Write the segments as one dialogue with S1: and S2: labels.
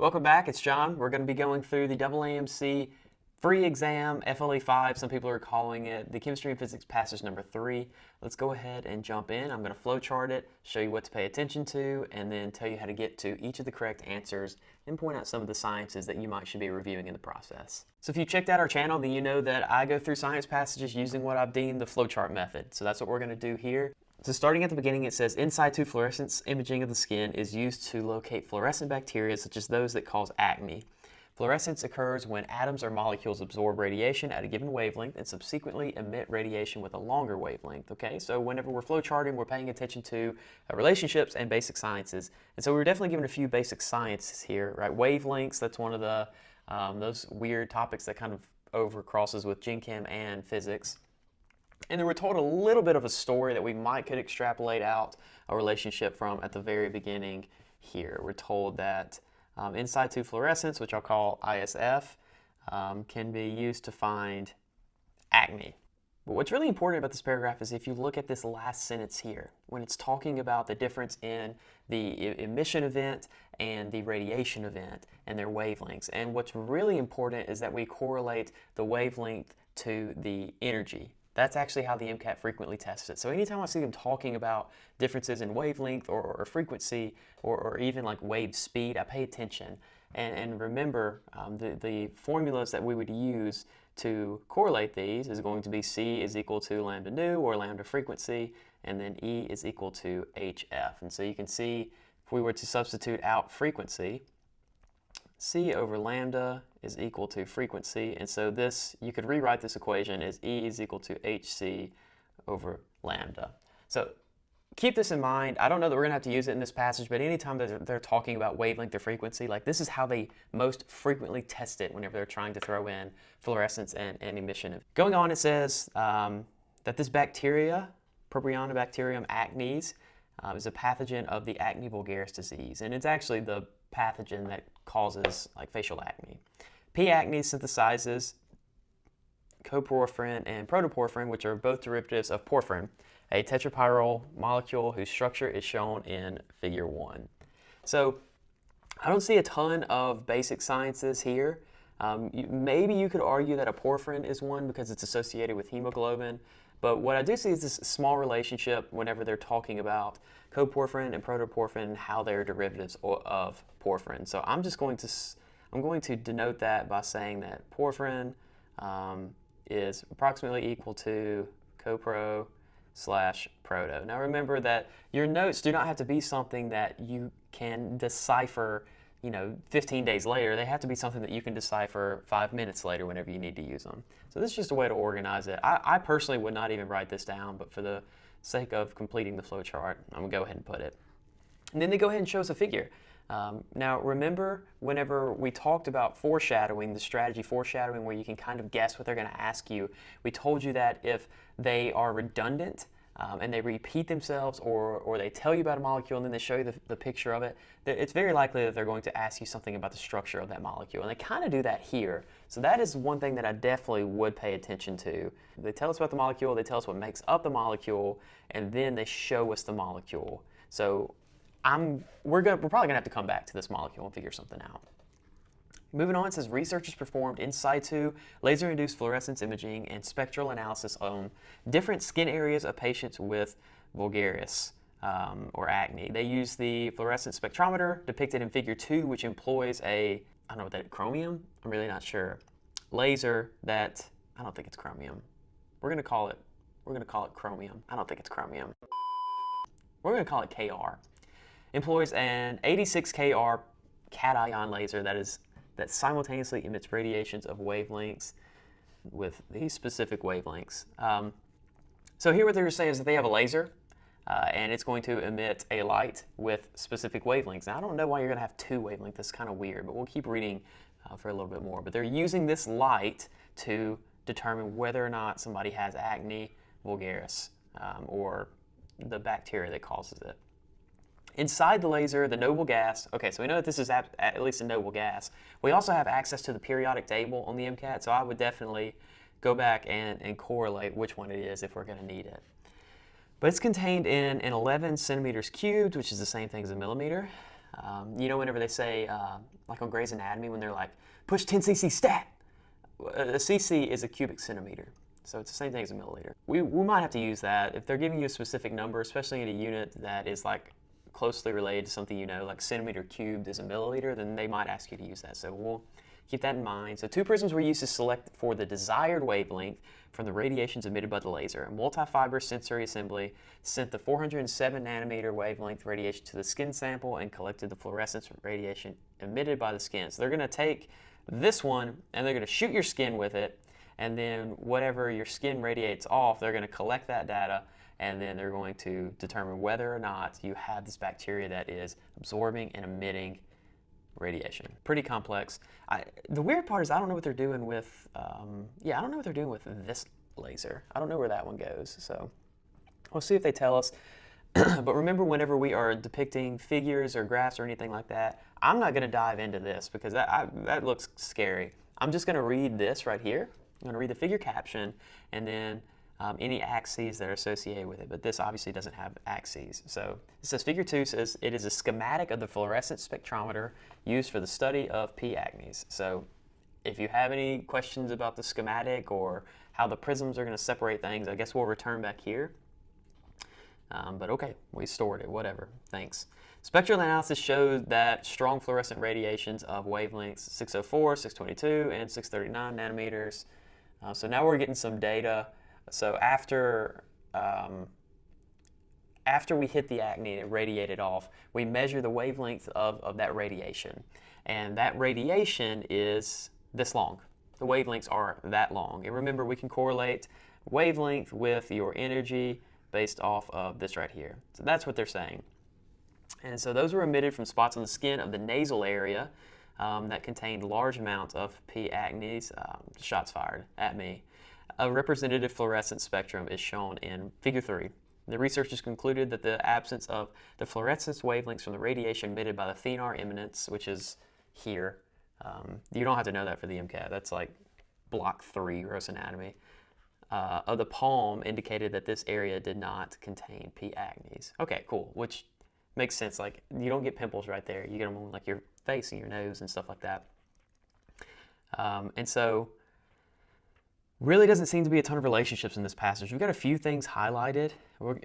S1: Welcome back, it's John. We're going to be going through the AAMC free exam, FLE 5, some people are calling it, the chemistry and physics passage number 3. Let's go ahead and jump in. I'm going to flowchart it, show you what to pay attention to, and then tell you how to get to each of the correct answers and point out some of the sciences that you should be reviewing in the process. So if you checked out our channel, then you know that I go through science passages using what I've deemed the flowchart method. So that's what we're going to do here. So starting at the beginning, it says, in situ fluorescence imaging of the skin is used to locate fluorescent bacteria such as those that cause acne. Fluorescence occurs when atoms or molecules absorb radiation at a given wavelength and subsequently emit radiation with a longer wavelength. Okay, so whenever we're flowcharting, we're paying attention to relationships and basic sciences. And so we're definitely given a few basic sciences here, right? Wavelengths, that's one of the those weird topics that kind of overcrosses with gen chem and physics. And then we're told a little bit of a story that we could extrapolate out a relationship from at the very beginning here. We're told that in situ fluorescence, which I'll call ISF, can be used to find acne. But what's really important about this paragraph is if you look at this last sentence here, when it's talking about the difference in the emission event and the radiation event and their wavelengths. And what's really important is that we correlate the wavelength to the energy. That's actually how the MCAT frequently tests it. So anytime I see them talking about differences in wavelength or frequency or even like wave speed, I pay attention. And remember, the formulas that we would use to correlate these is going to be C is equal to lambda nu, or lambda frequency, and then E is equal to HF. And so you can see if we were to substitute out frequency, C over lambda is equal to frequency, and so this, you could rewrite this equation as E is equal to HC over lambda. So keep this in mind. I don't know that we're going to have to use it in this passage, but anytime that they're talking about wavelength or frequency, like this is how they most frequently test it whenever they're trying to throw in fluorescence and emission. Going on, it says that this bacteria, Propionibacterium acnes, is a pathogen of the acne vulgaris disease, and it's actually the pathogen that causes like facial acne. P. acnes synthesizes coporphyrin and protoporphyrin, which are both derivatives of porphyrin, a tetrapyrrole molecule whose structure is shown in figure 1. So I don't see a ton of basic sciences here. Maybe you could argue that a porphyrin is one because it's associated with hemoglobin, but what I do see is this small relationship whenever they're talking about coporphyrin and protoporphyrin and how they're derivatives of porphyrin. So I'm going to denote that by saying that porphyrin is approximately equal to copro slash proto. Now remember that your notes do not have to be something that you can decipher 15 days later. They have to be something that you can decipher 5 minutes later whenever you need to use them. So this is just a way to organize it. I personally would not even write this down, but for the sake of completing the flow chart, I'm going to go ahead and put it. And then they go ahead and show us a figure. Now remember, whenever we talked about foreshadowing, the strategy foreshadowing where you can kind of guess what they're going to ask you, we told you that if they are redundant, and they repeat themselves, or they tell you about a molecule and then they show you the picture of it, it's very likely that they're going to ask you something about the structure of that molecule. And they kind of do that here. So that is one thing that I definitely would pay attention to. They tell us about the molecule, they tell us what makes up the molecule, and then they show us the molecule. So we're probably going to have to come back to this molecule and figure something out. Moving on, it says researchers performed in situ laser-induced fluorescence imaging and spectral analysis on different skin areas of patients with vulgaris or acne. They used the fluorescence spectrometer depicted in figure 2, which employs I don't know what that is, chromium? I'm really not sure. Laser that, I don't think it's chromium. We're going to call it chromium. I don't think it's chromium. We're going to call it Kr. Employs an 86 Kr cation laser that simultaneously emits radiations of wavelengths with these specific wavelengths. So here what they're saying is that they have a laser and it's going to emit a light with specific wavelengths. Now I don't know why you're going to have 2 wavelengths. That's kind of weird, but we'll keep reading for a little bit more. But they're using this light to determine whether or not somebody has acne vulgaris or the bacteria that causes it. Inside the laser, the noble gas, okay, so we know that this is at least a noble gas. We also have access to the periodic table on the MCAT, so I would definitely go back and correlate which one it is if we're going to need it. But it's contained in 11 centimeters cubed, which is the same thing as a millimeter. You know, whenever they say, like on Grey's Anatomy, when they're like, push 10 cc stat, a cc is a cubic centimeter. So it's the same thing as a milliliter. We might have to use that. If they're giving you a specific number, especially in a unit that is like closely related to something you know, like centimeter cubed is a milliliter, then they might ask you to use that. So we'll keep that in mind. So 2 prisms were used to select for the desired wavelength from the radiations emitted by the laser. A multi-fiber sensory assembly sent the 407 nanometer wavelength radiation to the skin sample and collected the fluorescence radiation emitted by the skin. So they're going to take this one and they're going to shoot your skin with it, and then whatever your skin radiates off, they're going to collect that data, and then they're going to determine whether or not you have this bacteria that is absorbing and emitting radiation. Pretty complex. The weird part is I don't know what they're doing with, I don't know what they're doing with this laser. I don't know where that one goes, so we'll see if they tell us. But remember, whenever we are depicting figures or graphs or anything like that, I'm not going to dive into this because that looks scary. I'm just going to read this right here. I'm going to read the figure caption and then any axes that are associated with it, but this obviously doesn't have axes. So it says figure 2 says it is a schematic of the fluorescence spectrometer used for the study of P. acnes. So if you have any questions about the schematic or how the prisms are going to separate things, I guess we'll return back here. But okay, we stored it, whatever, thanks. Spectral analysis showed that strong fluorescent radiations of wavelengths 604, 622, and 639 nanometers. So now we're getting some data. So after we hit the acne and it radiated off, we measure the wavelength of that radiation. And that radiation is this long. The wavelengths are that long. And remember, we can correlate wavelength with your energy based off of this right here. So that's what they're saying. And so those were emitted from spots on the skin of the nasal area that contained large amounts of P. acnes. Shots fired at me. A representative fluorescence spectrum is shown in figure 3. The researchers concluded that the absence of the fluorescence wavelengths from the radiation emitted by the thenar eminence, which is here, you don't have to know that for the MCAT, that's like block 3, gross anatomy, of the palm indicated that this area did not contain P. acnes. Okay, cool, which makes sense. Like, you don't get pimples right there. You get them on like your face and your nose and stuff like that. And so really doesn't seem to be a ton of relationships in this passage. We've got a few things highlighted.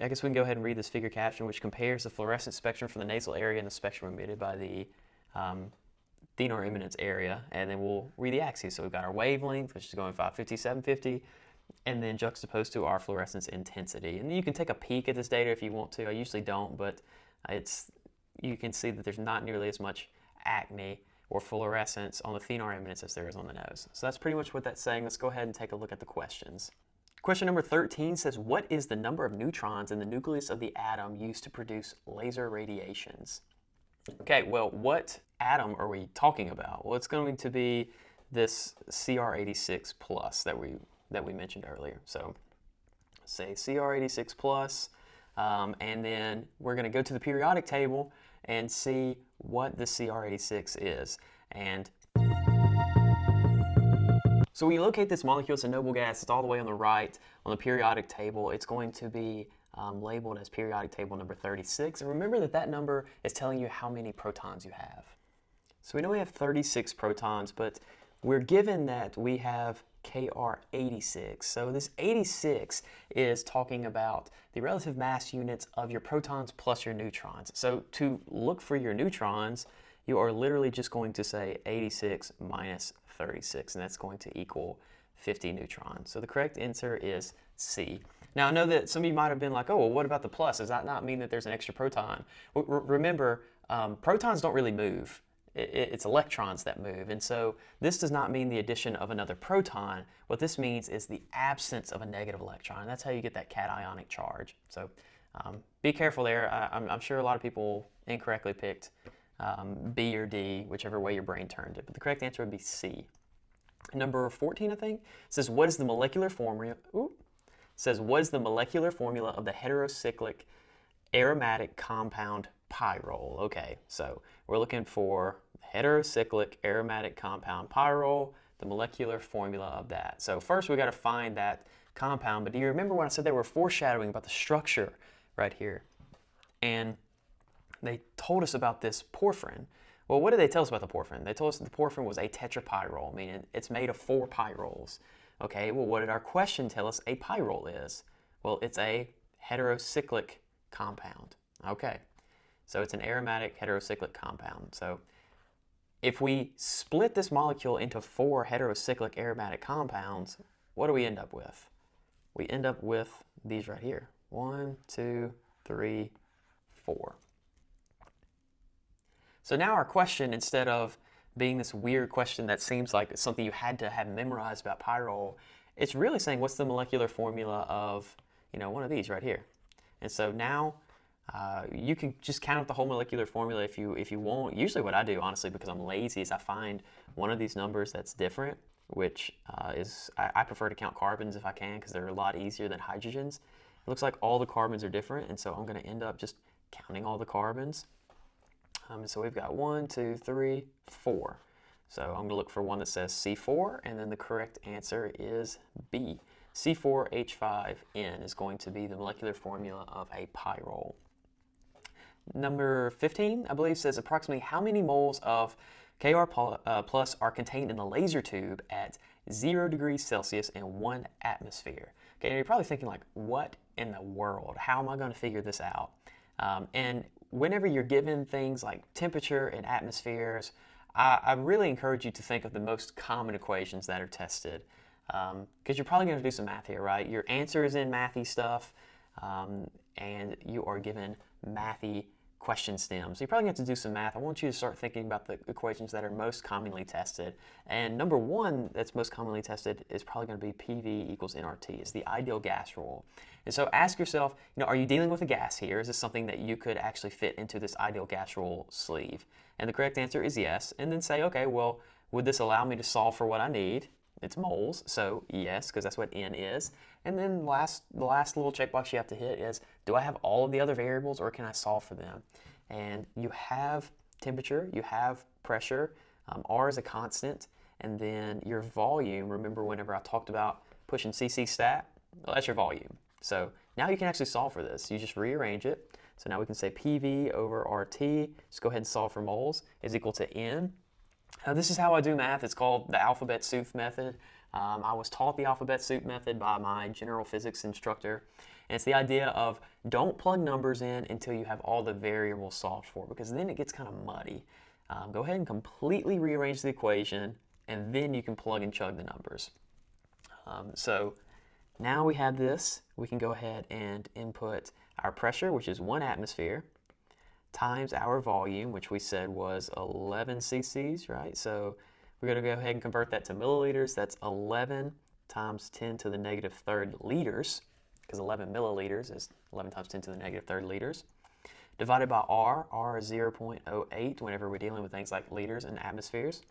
S1: I guess we can go ahead and read this figure caption, which compares the fluorescent spectrum from the nasal area and the spectrum emitted by the thenar eminence area, and then we'll read the axes. So we've got our wavelength, which is going 550, 750, and then juxtaposed to our fluorescence intensity. And then you can take a peek at this data if you want to. I usually don't, but you can see that there's not nearly as much acne or fluorescence on the thenar eminence as there is on the nose. So that's pretty much what that's saying. Let's go ahead and take a look at the questions. Question number 13 says, what is the number of neutrons in the nucleus of the atom used to produce laser radiations? Okay, well, what atom are we talking about? Well, it's going to be this CR86 plus that we mentioned earlier. So say CR86 plus, and then we're going to go to the periodic table and see what the CR86 is. And so we locate this molecule. It's a noble gas. It's all the way on the right on the periodic table. It's going to be labeled as periodic table number 36. And remember that that number is telling you how many protons you have. So we know we have 36 protons, but we're given that we have Kr86. So this 86 is talking about the relative mass units of your protons plus your neutrons. So to look for your neutrons, you are literally just going to say 86 minus 36, and that's going to equal 50 neutrons. So the correct answer is C. Now I know that some of you might have been like, oh, well, what about the plus? Does that not mean that there's an extra proton? Remember, protons don't really move. It's electrons that move, and so this does not mean the addition of another proton. What this means is the absence of a negative electron. That's how you get that cationic charge. So be careful there. I'm sure a lot of people incorrectly picked B or D, whichever way your brain turned it, but the correct answer would be C. Number 14, I think, says what is the molecular formula? What is the molecular formula of the heterocyclic aromatic compound pyrrole? Okay, so we're looking for heterocyclic aromatic compound pyrrole, the molecular formula of that. So first we got to find that compound, but do you remember when I said they were foreshadowing about the structure right here? And they told us about this porphyrin. Well, what did they tell us about the porphyrin? They told us that the porphyrin was a tetrapyrrole, meaning it's made of 4 pyrroles. Okay, well, what did our question tell us a pyrrole is? Well, it's a heterocyclic compound. Okay, so it's an aromatic heterocyclic compound. So if we split this molecule into 4 heterocyclic aromatic compounds, what do we end up with? We end up with these right here. 1, 2, 3, 4. So now our question, instead of being this weird question that seems like it's something you had to have memorized about pyrrole, it's really saying what's the molecular formula of, one of these right here. And so now you can just count up the whole molecular formula if you want. Usually what I do, honestly, because I'm lazy, is I find one of these numbers that's different, which I prefer to count carbons if I can because they're a lot easier than hydrogens. It looks like all the carbons are different, and so I'm going to end up just counting all the carbons. So we've got 1, 2, 3, 4. So I'm going to look for one that says C4, and then the correct answer is B. C4H5N is going to be the molecular formula of a pyrrole. Number 15, I believe, says approximately how many moles of Kr plus are contained in the laser tube at 0 degrees Celsius and 1 atmosphere. Okay, and you're probably thinking like, what in the world? How am I going to figure this out? And whenever you're given things like temperature and atmospheres, I really encourage you to think of the most common equations that are tested, because you're probably going to do some math here, right? Your answer is in mathy stuff, and you are given mathy question stems. So you're probably going to have to do some math. I want you to start thinking about the equations that are most commonly tested. And number one that's most commonly tested is probably going to be PV equals nRT. It's the ideal gas rule. And so ask yourself, are you dealing with a gas here? Is this something that you could actually fit into this ideal gas rule sleeve? And the correct answer is yes. And then say, okay, well, would this allow me to solve for what I need? It's moles, so yes, because that's what N is. And then the last little checkbox you have to hit is, do I have all of the other variables or can I solve for them? And you have temperature, you have pressure, R is a constant, and then your volume, remember whenever I talked about pushing CC stat? Well, that's your volume. So now you can actually solve for this. You just rearrange it. So now we can say PV over RT, just go ahead and solve for moles, is equal to N. This is how I do math. It's called the alphabet soup method. I was taught the alphabet soup method by my general physics instructor. And it's the idea of don't plug numbers in until you have all the variables solved for, because then it gets kind of muddy. Go ahead and completely rearrange the equation, and then you can plug and chug the numbers. So now we have this. We can go ahead and input our pressure, which is 1 atmosphere, times our volume, which we said was 11 cc's, right? So we're going to go ahead and convert that to milliliters. That's 11 times 10 to the negative third liters, because 11 milliliters is 11 times 10 to the negative third liters, divided by R. R is 0.08 whenever we're dealing with things like liters and atmospheres,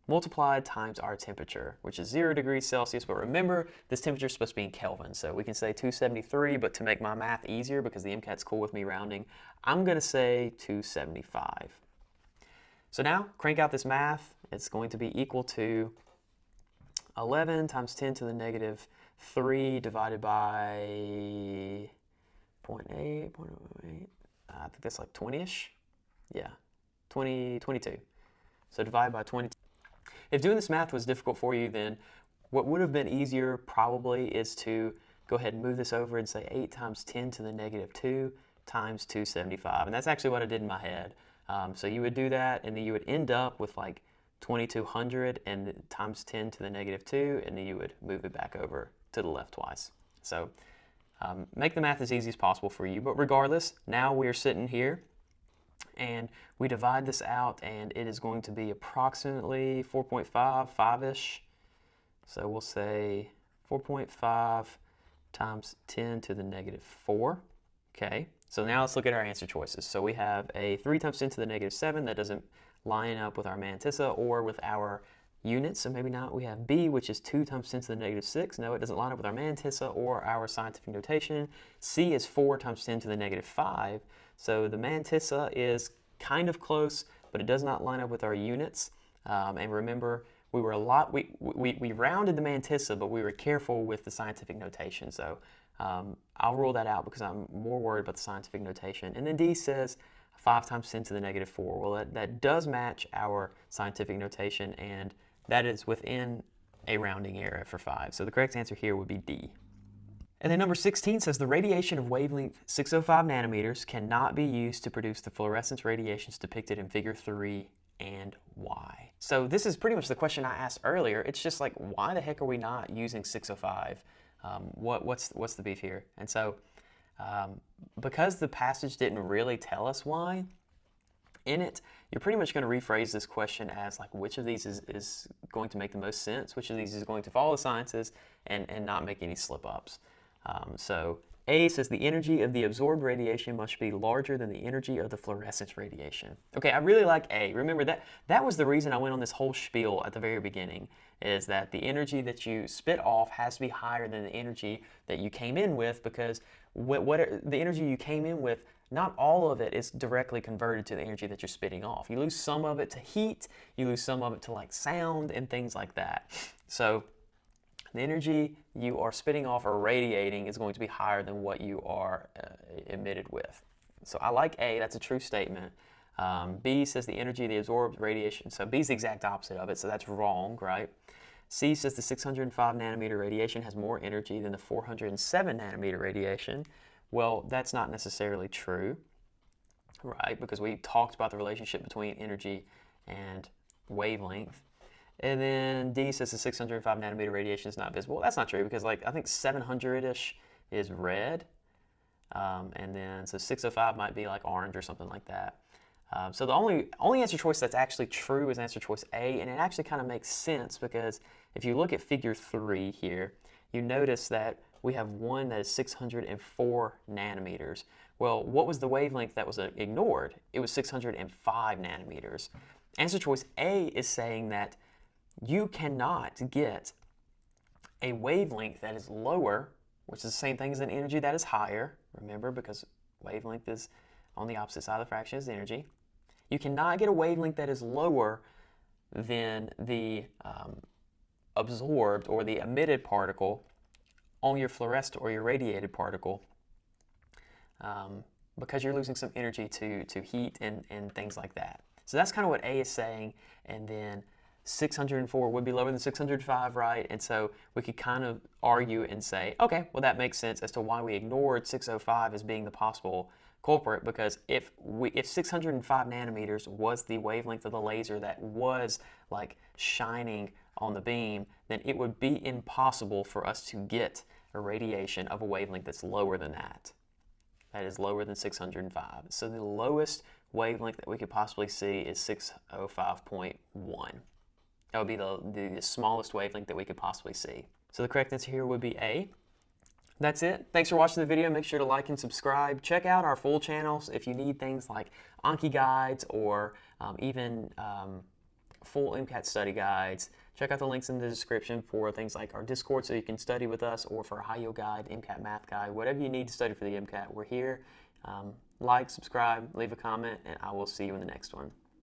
S1: multiplied times our temperature, which is 0 degrees Celsius. But remember, this temperature is supposed to be in Kelvin, so we can say 273, but to make my math easier, because the MCAT's cool with me rounding, I'm going to say 275. So now, crank out this math. It's going to be equal to 11 times 10 to the negative 3 divided by 0.8, 0.08. I think that's like 20-ish. Yeah, 22. So divide by 22. If doing this math was difficult for you, then what would have been easier probably is to go ahead and move this over and say 8 times 10 to the negative 2 times 275. And that's actually what I did in my head. So you would do that, and then you would end up with like 2200 and times 10 to the negative 2, and then you would move it back over to the left twice. So make the math as easy as possible for you. But regardless, now we're sitting here, and we divide this out, and it is going to be approximately 4.5, 5-ish. So we'll say 4.5 times 10 to the negative 4. Okay, so now let's look at our answer choices. So we have a 3 times 10 to the negative 7. That doesn't line up with our mantissa or with our units, so maybe not. We have B, which is 2 times 10 to the negative 6. No, it doesn't line up with our mantissa or our scientific notation. C is 4 times 10 to the negative 5. So the mantissa is kind of close, but it does not line up with our units. And remember, we rounded the mantissa, but we were careful with the scientific notation. So I'll rule that out because I'm more worried about the scientific notation. And then D says 5 times 10 to the negative 4. Well, that does match our scientific notation, and that is within a rounding error for 5. So the correct answer here would be D. And then number 16 says the radiation of wavelength 605 nanometers cannot be used to produce the fluorescence radiations depicted in figure 3 and why. So this is pretty much the question I asked earlier. It's just like, why the heck are we not using 605? What's the beef here? And so because the passage didn't really tell us why in it, you're pretty much going to rephrase this question as like, which of these is going to make the most sense? Which of these is going to follow the sciences and not make any slip-ups? So A says the energy of the absorbed radiation must be larger than the energy of the fluorescence radiation. Okay, I really like A. Remember that was the reason I went on this whole spiel at the very beginning, is that the energy that you spit off has to be higher than the energy that you came in with, because the energy you came in with, not all of it is directly converted to the energy that you're spitting off. You lose some of it to heat, you lose some of it to like sound and things like that. So the energy you are spitting off or radiating is going to be higher than what you are emitted with. So I like A, that's a true statement. B says the energy of the absorbed radiation. So B is the exact opposite of it, so that's wrong, right? C says the 605 nanometer radiation has more energy than the 407 nanometer radiation. Well, that's not necessarily true, right? Because we talked about the relationship between energy and wavelength. And then D says the 605 nanometer radiation is not visible. That's not true, because like I think 700-ish is red. And then so 605 might be like orange or something like that. So the only answer choice that's actually true is answer choice A, and it actually kind of makes sense, because if you look at figure 3 here, you notice that we have one that is 604 nanometers. Well, what was the wavelength that was ignored? It was 605 nanometers. Answer choice A is saying that you cannot get a wavelength that is lower, which is the same thing as an energy that is higher, remember, because wavelength is on the opposite side of the fraction as energy. You cannot get a wavelength that is lower than the absorbed or the emitted particle on your fluorescent or your radiated particle, because you're losing some energy to heat and things like that. So that's kind of what A is saying, and then 604 would be lower than 605, right? And so we could kind of argue and say, okay, well that makes sense as to why we ignored 605 as being the possible culprit, because if 605 nanometers was the wavelength of the laser that was like shining on the beam, then it would be impossible for us to get a radiation of a wavelength that's lower than that. That is lower than 605. So the lowest wavelength that we could possibly see is 605.1. That would be the smallest wavelength that we could possibly see. So the correct answer here would be A. That's it. Thanks for watching the video. Make sure to like and subscribe. Check out our full channels if you need things like Anki guides or even full MCAT study guides. Check out the links in the description for things like our Discord so you can study with us, or for a high yield guide, MCAT math guide, whatever you need to study for the MCAT. We're here. Like, subscribe, leave a comment, and I will see you in the next one.